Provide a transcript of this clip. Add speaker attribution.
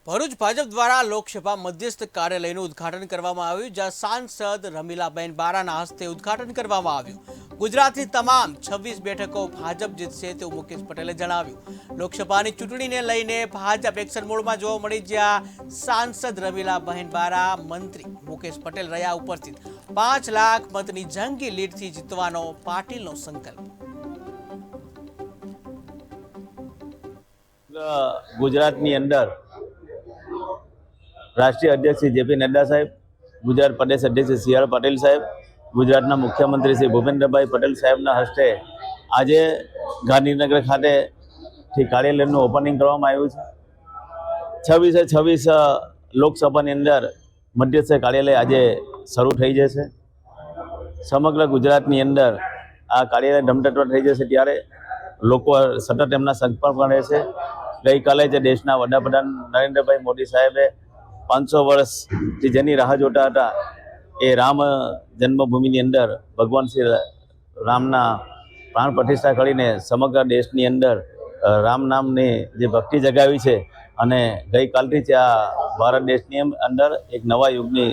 Speaker 1: ભરૂચ ભાજપ દ્વારા લોકસભા મધ્યસ્થ કાર્યાલયનું ઉદ્ઘાટન કરવામાં આવ્યું, જ્યાં સાંસદ રમીલાબેન બારાના હસ્તે ઉદ્ઘાટન કરવામાં આવ્યું। ગુજરાતની તમામ 26 બેઠકો ભાજપ જીતશે તેવું મુકેશ પટેલે જણાવ્યું। લોકસભાની ચૂંટણીને લઈને ભાજપ એક્શન મોડમાં જોવા મળી, જ્યાં સાંસદ રમીલાબેન બારા, મંત્રી મુકેશ પટેલ રહ્યા ઉપસ્થિત। 5 લાખ મતની જંગી લીડથી જીતવાનો પાટીલનો સંકલ્પ।
Speaker 2: ગુજરાતની અંદર રાષ્ટ્રીય અધ્યક્ષ શ્રી જેપી નડ્ડા સાહેબ, ગુજરાત પ્રદેશ અધ્યક્ષ શ્રી સી આર પાટીલ સાહેબ, ગુજરાતના મુખ્યમંત્રી શ્રી ભૂપેન્દ્રભાઈ પટેલ સાહેબના હસ્તે આજે ગાંધીનગર ખાતેથી કાર્યાલયનું ઓપનિંગ કરવામાં આવ્યું છે। 26 લોકસભાની અંદર મધ્યસ્થ કાર્યાલય આજે શરૂ થઈ જશે। સમગ્ર ગુજરાતની અંદર આ કાર્યાલય ધમધમતો થઈ જશે ત્યારે લોકો સતત એમના સંપર્કમાં રહેશે। ગઈકાલે જે દેશના વડાપ્રધાન નરેન્દ્રભાઈ મોદી સાહેબે 500 વર્ષથી જેની રાહ જોતા હતા એ રામ જન્મભૂમિની અંદર ભગવાન શ્રી રામના પ્રાણ પ્રતિષ્ઠા કરીને સમગ્ર દેશની અંદર રામ નામની જે ભક્તિ જગાવી છે અને ગઈકાલથી જ આ ભારત દેશની અંદર એક નવા યુગની